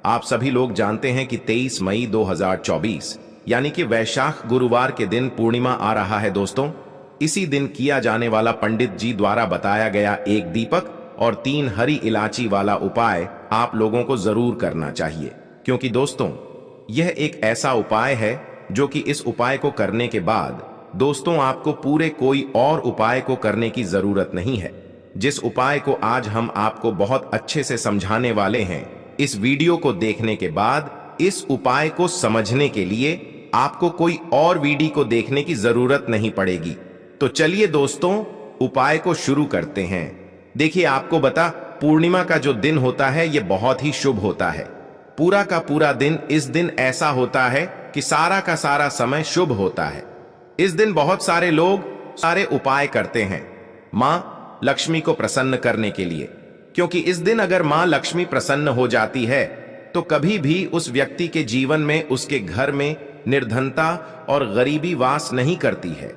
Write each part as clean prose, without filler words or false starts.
आप सभी लोग जानते हैं कि 23 मई 2024 यानी कि वैशाख गुरुवार के दिन पूर्णिमा आ रहा है दोस्तों। इसी दिन किया जाने वाला पंडित जी द्वारा बताया गया एक दीपक और 3 हरी इलायची वाला उपाय आप लोगों को जरूर करना चाहिए, क्योंकि दोस्तों यह एक ऐसा उपाय है जो कि इस उपाय को करने के बाद दोस्तों आपको पूरे कोई और उपाय को करने की जरूरत नहीं है। जिस उपाय को आज हम आपको बहुत अच्छे से समझाने वाले हैं, इस वीडियो को देखने के बाद इस उपाय को समझने के लिए आपको कोई और वीडियो को देखने की जरूरत नहीं पड़ेगी। तो चलिए दोस्तों उपाय को शुरू करते हैं। देखिए, आपको बता पूर्णिमा का जो दिन होता है यह बहुत ही शुभ होता है। पूरा का पूरा दिन इस दिन ऐसा होता है कि सारा का सारा समय शुभ होता है। इस दिन बहुत सारे लोग सारे उपाय करते हैं मां लक्ष्मी को प्रसन्न करने के लिए, क्योंकि इस दिन अगर मां लक्ष्मी प्रसन्न हो जाती है तो कभी भी उस व्यक्ति के जीवन में, उसके घर में निर्धनता और गरीबी वास नहीं करती है।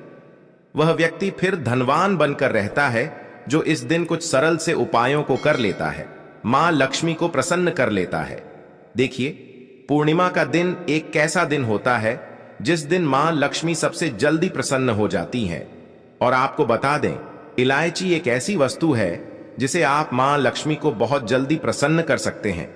वह व्यक्ति फिर धनवान बनकर रहता है जो इस दिन कुछ सरल से उपायों को कर लेता है, मां लक्ष्मी को प्रसन्न कर लेता है। देखिए, पूर्णिमा का दिन एक कैसा दिन होता है जिस दिन मां लक्ष्मी सबसे जल्दी प्रसन्न हो जाती हैं। और आपको बता दें, इलायची एक ऐसी वस्तु है जिसे आप मां लक्ष्मी को बहुत जल्दी प्रसन्न कर सकते हैं।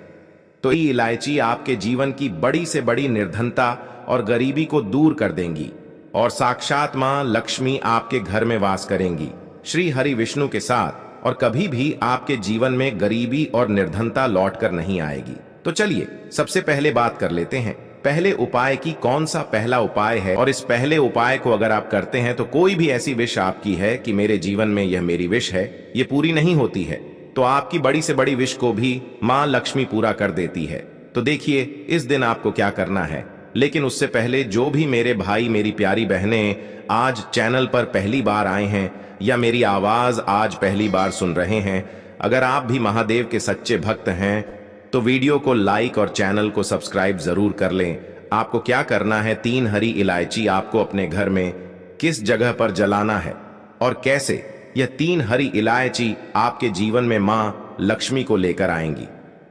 तो ये इलायची आपके जीवन की बड़ी से बड़ी निर्धनता और गरीबी को दूर कर देंगी और साक्षात मां लक्ष्मी आपके घर में वास करेंगी श्री हरि विष्णु के साथ, और कभी भी आपके जीवन में गरीबी और निर्धनता लौट कर नहीं आएगी। तो चलिए सबसे पहले बात कर लेते हैं पहले उपाय की। कौन सा पहला उपाय है, और इस पहले उपाय को अगर आप करते हैं तो कोई भी ऐसी विश आपकी है कि मेरे जीवन में यह मेरी विश है, ये पूरी नहीं होती है, तो आपकी बड़ी से बड़ी विश को भी मां लक्ष्मी पूरा कर देती है। तो देखिए इस दिन आपको क्या करना है। लेकिन उससे पहले जो भी मेरे भाई मेरी प्यारी बहनें आज चैनल पर पहली बार आए हैं या मेरी आवाज आज पहली बार सुन रहे हैं, अगर आप भी महादेव के सच्चे भक्त हैं तो वीडियो को लाइक और चैनल को सब्सक्राइब जरूर कर लें। आपको क्या करना है, 3 हरी इलायची आपको अपने घर में किस जगह पर जलाना है और कैसे, यह 3 हरी इलायची आपके जीवन में मां लक्ष्मी को लेकर आएंगी।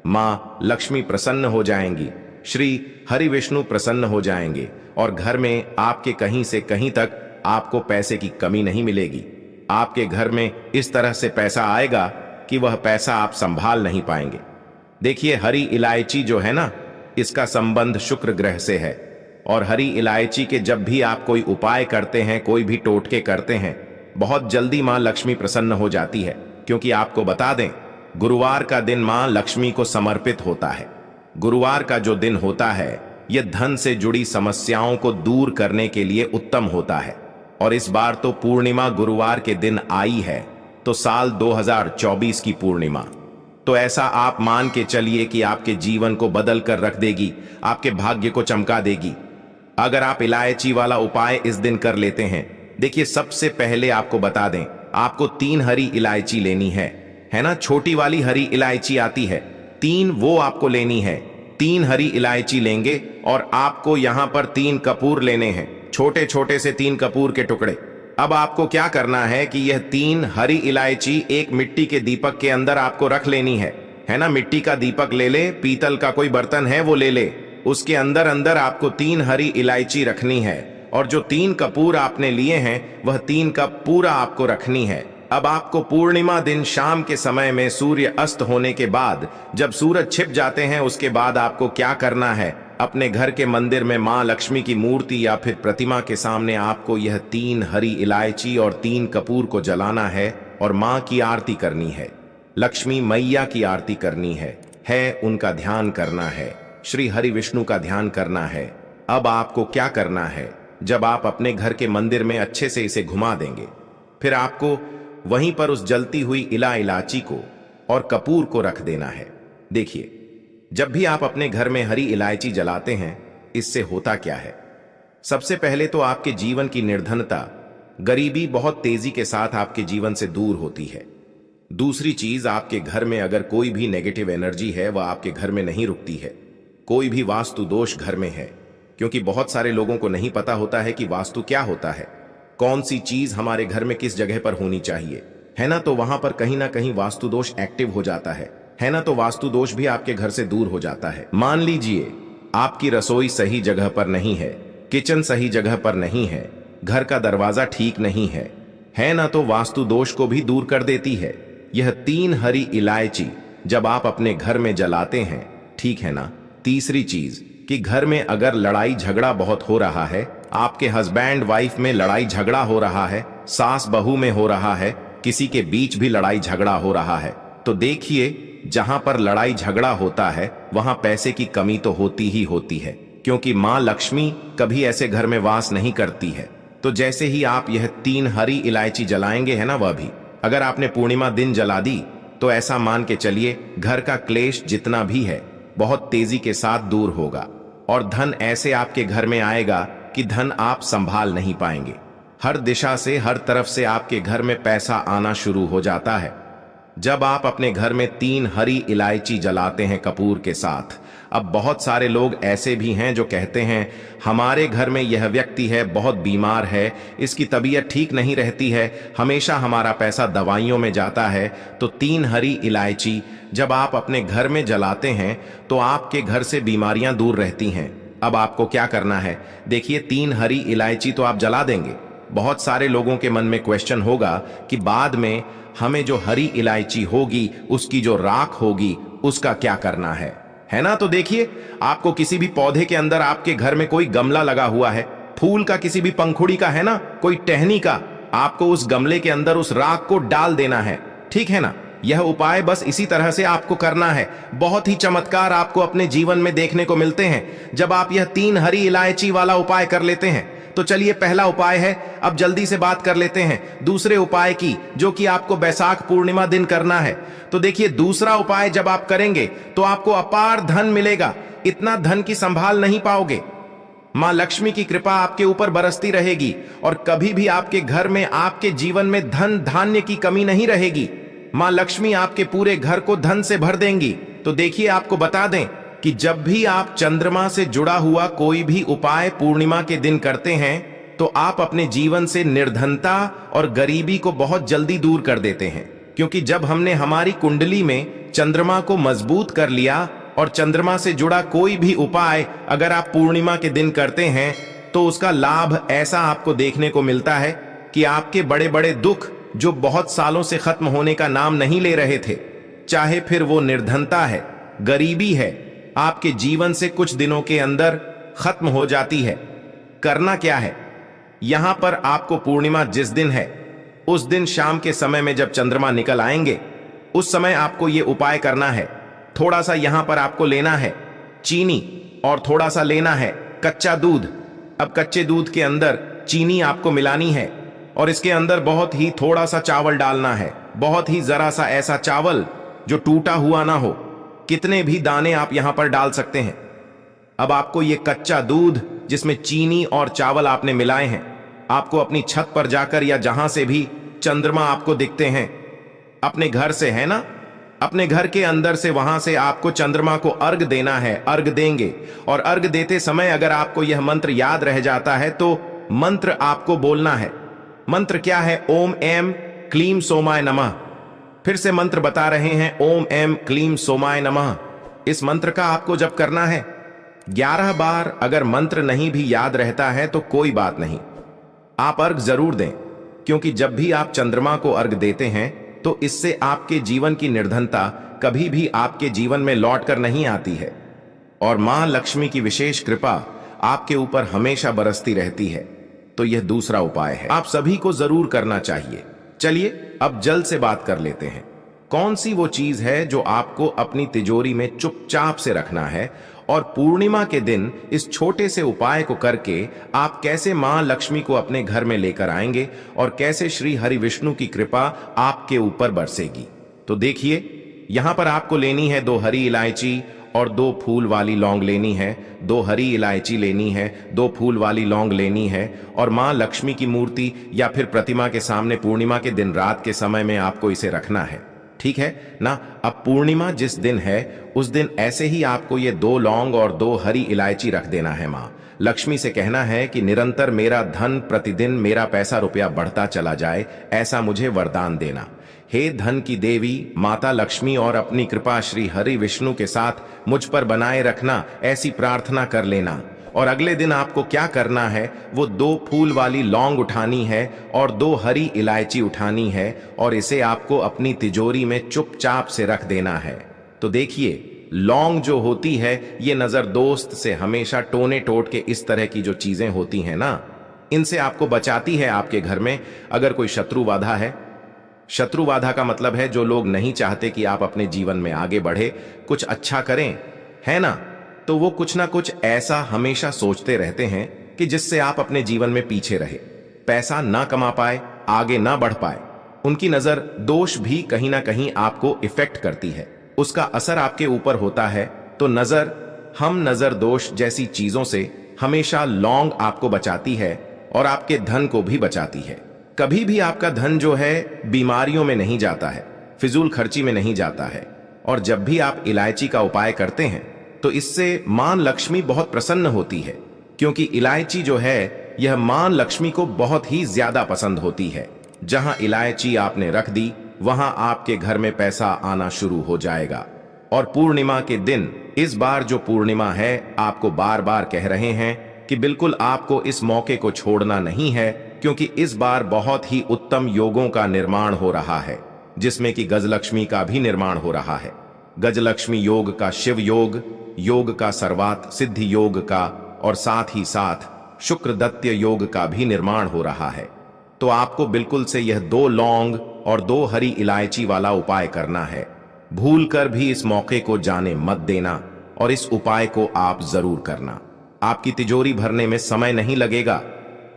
मां लक्ष्मी प्रसन्न हो जाएंगी, श्री हरि विष्णु प्रसन्न हो जाएंगे और घर में आपके कहीं से कहीं तक आपको पैसे की कमी नहीं मिलेगी। आपके घर में इस तरह से पैसा आएगा कि वह पैसा आप संभाल नहीं पाएंगे। देखिए, हरी इलायची जो है ना, इसका संबंध शुक्र ग्रह से है, और हरी इलायची के जब भी आप कोई उपाय करते हैं, कोई भी टोटके करते हैं, बहुत जल्दी मां लक्ष्मी प्रसन्न हो जाती है। क्योंकि आपको बता दें, गुरुवार का दिन मां लक्ष्मी को समर्पित होता है। गुरुवार का जो दिन होता है यह धन से जुड़ी समस्याओं को दूर करने के लिए उत्तम होता है। और इस बार तो पूर्णिमा गुरुवार के दिन आई है, तो साल 2024 की पूर्णिमा तो ऐसा आप मान के चलिए कि आपके जीवन को बदल कर रख देगी, आपके भाग्य को चमका देगी अगर आप इलायची वाला उपाय इस दिन कर लेते हैं। देखिए, सबसे पहले आपको बता दें, आपको 3 हरी इलायची लेनी है ना। छोटी वाली हरी इलायची आती है 3, वो आपको लेनी है। 3 हरी इलायची लेंगे और आपको यहां पर 3 कपूर लेने हैं, छोटे छोटे से 3 कपूर के टुकड़े। अब आपको क्या करना है कि यह 3 हरी इलायची एक मिट्टी के दीपक के अंदर आपको रख लेनी है ना। मिट्टी का दीपक ले ले, पीतल का कोई बर्तन है वो ले ले, उसके अंदर अंदर आपको 3 हरी इलायची रखनी है। और जो 3 कपूर आपने लिए हैं वह 3 कप पूरा आपको रखनी है। अब आपको पूर्णिमा दिन शाम के समय में सूर्य अस्त होने के बाद, जब सूरज छिप जाते हैं, उसके बाद आपको क्या करना है, अपने घर के मंदिर में मां लक्ष्मी की मूर्ति या फिर प्रतिमा के सामने आपको यह 3 हरी इलायची और 3 कपूर को जलाना है और मां की आरती करनी है, लक्ष्मी मैया की आरती करनी है उनका ध्यान करना है, श्री हरि विष्णु का ध्यान करना है। अब आपको क्या करना है, जब आप अपने घर के मंदिर में अच्छे से इसे घुमा देंगे, फिर आपको वहीं पर उस जलती हुई इलायची को और कपूर को रख देना है। देखिए, जब भी आप अपने घर में हरी इलायची जलाते हैं, इससे होता क्या है, सबसे पहले तो आपके जीवन की निर्धनता, गरीबी बहुत तेजी के साथ आपके जीवन से दूर होती है। दूसरी चीज, आपके घर में अगर कोई भी नेगेटिव एनर्जी है वह आपके घर में नहीं रुकती है। कोई भी वास्तु दोष घर में है, क्योंकि बहुत सारे लोगों को नहीं पता होता है कि वास्तु क्या होता है, कौन सी चीज हमारे घर में किस जगह पर होनी चाहिए, है ना। तो वहां पर कहीं ना कहीं वास्तु दोष एक्टिव हो जाता है। है ना, तो वास्तु दोष भी आपके घर से दूर हो जाता है। मान लीजिए आपकी रसोई सही जगह पर नहीं है, किचन सही जगह पर नहीं है, घर का दरवाजा ठीक नहीं है ना, तो वास्तु दोष को भी दूर कर देती है यह 3 हरी इलायची जब आप अपने घर में जलाते हैं, ठीक है ना। तीसरी चीज कि घर में अगर लड़ाई झगड़ा बहुत हो रहा है, आपके हस्बैंड वाइफ में लड़ाई झगड़ा हो रहा है, सास बहू में हो रहा है, किसी के बीच भी लड़ाई झगड़ा हो रहा है, तो देखिए जहां पर लड़ाई झगड़ा होता है वहां पैसे की कमी तो होती ही होती है, क्योंकि मां लक्ष्मी कभी ऐसे घर में वास नहीं करती है। तो जैसे ही आप यह 3 हरी इलायची जलाएंगे, है ना, वह भी अगर आपने पूर्णिमा दिन जला दी तो ऐसा मान के चलिए घर का क्लेश जितना भी है बहुत तेजी के साथ दूर होगा और धन ऐसे आपके घर में आएगा कि धन आप संभाल नहीं पाएंगे। हर दिशा से, हर तरफ से आपके घर में पैसा आना शुरू हो जाता है जब आप अपने घर में 3 हरी इलायची जलाते हैं कपूर के साथ। अब बहुत सारे लोग ऐसे भी हैं जो कहते हैं हमारे घर में यह व्यक्ति है, बहुत बीमार है, इसकी तबीयत ठीक नहीं रहती है, हमेशा हमारा पैसा दवाइयों में जाता है। तो 3 हरी इलायची जब आप अपने घर में जलाते हैं तो आपके घर से बीमारियां दूर रहती हैं। अब आपको क्या करना है, देखिए 3 हरी इलायची तो आप जला देंगे, बहुत सारे लोगों के मन में क्वेश्चन होगा कि बाद में हमें जो हरी इलायची होगी उसकी जो राख होगी उसका क्या करना है ना। तो देखिए आपको किसी भी पौधे के अंदर, आपके घर में कोई गमला लगा हुआ है, फूल का, किसी भी पंखुड़ी का, है ना, कोई टहनी का, आपको उस गमले के अंदर उस राख को डाल देना है, ठीक है ना। यह उपाय बस इसी तरह से आपको करना है। बहुत ही चमत्कार आपको अपने जीवन में देखने को मिलते हैं जब आप यह 3 हरी इलायची वाला उपाय कर लेते हैं। तो चलिए पहला उपाय है, अब जल्दी से बात कर लेते हैं दूसरे उपाय की, जो कि आपको बैसाख पूर्णिमा दिन करना है। तो देखिए दूसरा उपाय जब आप करेंगे तो आपको अपार धन मिलेगा, इतना धन की संभाल नहीं पाओगे। मां लक्ष्मी की कृपा आपके ऊपर बरसती रहेगी और कभी भी आपके घर में, आपके जीवन में धन धान्य की कमी नहीं रहेगी। मां लक्ष्मी आपके पूरे घर को धन से भर देंगी। तो देखिए आपको बता दें कि जब भी आप चंद्रमा से जुड़ा हुआ कोई भी उपाय पूर्णिमा के दिन करते हैं तो आप अपने जीवन से निर्धनता और गरीबी को बहुत जल्दी दूर कर देते हैं, क्योंकि जब हमने हमारी कुंडली में चंद्रमा को मजबूत कर लिया और चंद्रमा से जुड़ा कोई भी उपाय अगर आप पूर्णिमा के दिन करते हैं तो उसका लाभ ऐसा आपको देखने को मिलता है कि आपके बड़े बड़े दुख जो बहुत सालों से खत्म होने का नाम नहीं ले रहे थे, चाहे फिर वो निर्धनता है, गरीबी है, आपके जीवन से कुछ दिनों के अंदर खत्म हो जाती है। करना क्या है, यहां पर आपको पूर्णिमा जिस दिन है उस दिन शाम के समय में जब चंद्रमा निकल आएंगे उस समय आपको यह उपाय करना है। थोड़ा सा यहां पर आपको लेना है चीनी और थोड़ा सा लेना है कच्चा दूध। अब कच्चे दूध के अंदर चीनी आपको मिलानी है और इसके अंदर बहुत ही थोड़ा सा चावल डालना है, बहुत ही जरा सा ऐसा चावल जो टूटा हुआ ना हो। कितने भी दाने आप यहां पर डाल सकते हैं। अब आपको यह कच्चा दूध जिसमें चीनी और चावल आपने मिलाए हैं, आपको अपनी छत पर जाकर या जहां से भी चंद्रमा आपको दिखते हैं अपने घर से, है ना, अपने घर के अंदर से, वहां से आपको चंद्रमा को अर्घ देना है। अर्घ देंगे और अर्घ देते समय अगर आपको यह मंत्र याद रह जाता है तो मंत्र आपको बोलना है। मंत्र क्या है, ओम एम क्लीम सोमाय नमः। फिर से मंत्र बता रहे हैं, ओम एम क्लीम सोमाय नमः। इस मंत्र का आपको जब करना है 11 बार। अगर मंत्र नहीं भी याद रहता है तो कोई बात नहीं, आप अर्घ जरूर दें, क्योंकि जब भी आप चंद्रमा को अर्घ देते हैं तो इससे आपके जीवन की निर्धनता कभी भी आपके जीवन में लौटकर नहीं आती है और मां लक्ष्मी की विशेष कृपा आपके ऊपर हमेशा बरसती रहती है। तो यह दूसरा उपाय है, आप सभी को जरूर करना चाहिए। चलिए अब जल्द से बात कर लेते हैं, कौन सी वो चीज है जो आपको अपनी तिजोरी में चुपचाप से रखना है और पूर्णिमा के दिन इस छोटे से उपाय को करके आप कैसे मां लक्ष्मी को अपने घर में लेकर आएंगे और कैसे श्री हरि विष्णु की कृपा आपके ऊपर बरसेगी। तो देखिए यहां पर आपको लेनी है 2 हरी इलायची और 2 फूल वाली लौंग लेनी है। 2 हरी इलायची लेनी है, 2 फूल वाली लौंग लेनी है और मां लक्ष्मी की मूर्ति या फिर प्रतिमा के सामने पूर्णिमा के दिन रात के समय में आपको इसे रखना है, ठीक है ना। अब पूर्णिमा जिस दिन है उस दिन ऐसे ही आपको ये 2 लौंग और 2 हरी इलायची रख देना है। मां लक्ष्मी से कहना है कि निरंतर मेरा धन, प्रतिदिन मेरा पैसा रुपया बढ़ता चला जाए, ऐसा मुझे वरदान देना। हे धन की देवी माता लक्ष्मी और अपनी कृपा श्री हरि विष्णु के साथ मुझ पर बनाए रखना, ऐसी प्रार्थना कर लेना। और अगले दिन आपको क्या करना है, वो 2 फूल वाली लौंग उठानी है और 2 हरी इलायची उठानी है और इसे आपको अपनी तिजोरी में चुपचाप से रख देना है। तो देखिए, लौंग जो होती है ये नजर दोस्त से हमेशा टोने टोट के इस तरह की जो चीजें होती हैं ना, इनसे आपको बचाती है आपके घर में अगर कोई शत्रु बाधा है। शत्रु बाधा का मतलब है जो लोग नहीं चाहते कि आप अपने जीवन में आगे बढ़े, कुछ अच्छा करें, है ना, तो वो कुछ ना कुछ ऐसा हमेशा सोचते रहते हैं कि जिससे आप अपने जीवन में पीछे रहे, पैसा ना कमा पाए, आगे ना बढ़ पाए। उनकी नजर दोष भी कहीं ना कहीं आपको इफेक्ट करती है, उसका असर आपके ऊपर होता है। तो नजर दोष जैसी चीजों से हमेशा लौंग आपको बचाती है और आपके धन को भी बचाती है। कभी भी आपका धन जो है बीमारियों में नहीं जाता है, फिजूल खर्ची में नहीं जाता है। और जब भी आप इलायची का उपाय करते हैं तो इससे मां लक्ष्मी बहुत प्रसन्न होती है, क्योंकि इलायची जो है यह मां लक्ष्मी को बहुत ही ज्यादा पसंद होती है। जहां इलायची आपने रख दी वहां आपके घर में पैसा आना शुरू हो जाएगा। और पूर्णिमा के दिन, इस बार जो पूर्णिमा है, आपको बार बार कह रहे हैं कि बिल्कुल आपको इस मौके को छोड़ना नहीं है, क्योंकि इस बार बहुत ही उत्तम योगों का निर्माण हो रहा है, जिसमें कि गजलक्ष्मी का भी निर्माण हो रहा है। गजलक्ष्मी योग का शिव योग, योग का सर्वात सिद्धि योग का, और साथ ही साथ शुक्र दत्य योग का भी निर्माण हो रहा है। तो आपको बिल्कुल से यह 2 लौंग और 2 हरी इलायची वाला उपाय करना है। भूलकर भी इस मौके को जाने मत देना और इस उपाय को आप जरूर करना। आपकी तिजोरी भरने में समय नहीं लगेगा।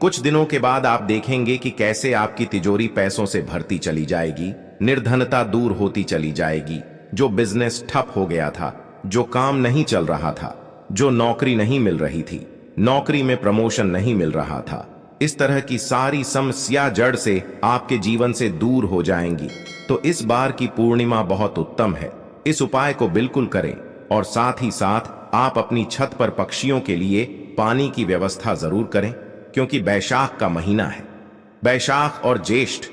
कुछ दिनों के बाद आप देखेंगे कि कैसे आपकी तिजोरी पैसों से भरती चली जाएगी, निर्धनता दूर होती चली जाएगी। जो बिजनेस ठप हो गया था, जो काम नहीं चल रहा था, जो नौकरी नहीं मिल रही थी, नौकरी में प्रमोशन नहीं मिल रहा था, इस तरह की सारी समस्या जड़ से आपके जीवन से दूर हो जाएंगी। तो इस बार की पूर्णिमा बहुत उत्तम है, इस उपाय को बिल्कुल करें। और साथ ही साथ आप अपनी छत पर पक्षियों के लिए पानी की व्यवस्था जरूर करें, क्योंकि बैशाख का महीना है। बैशाख और ज्येष्ठ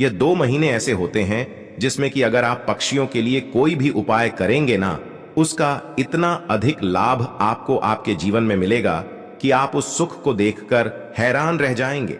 ये 2 महीने ऐसे होते हैं जिसमें कि अगर आप पक्षियों के लिए कोई भी उपाय करेंगे ना, उसका इतना अधिक लाभ आपको आपके जीवन में मिलेगा कि आप उस सुख को देखकर हैरान रह जाएंगे।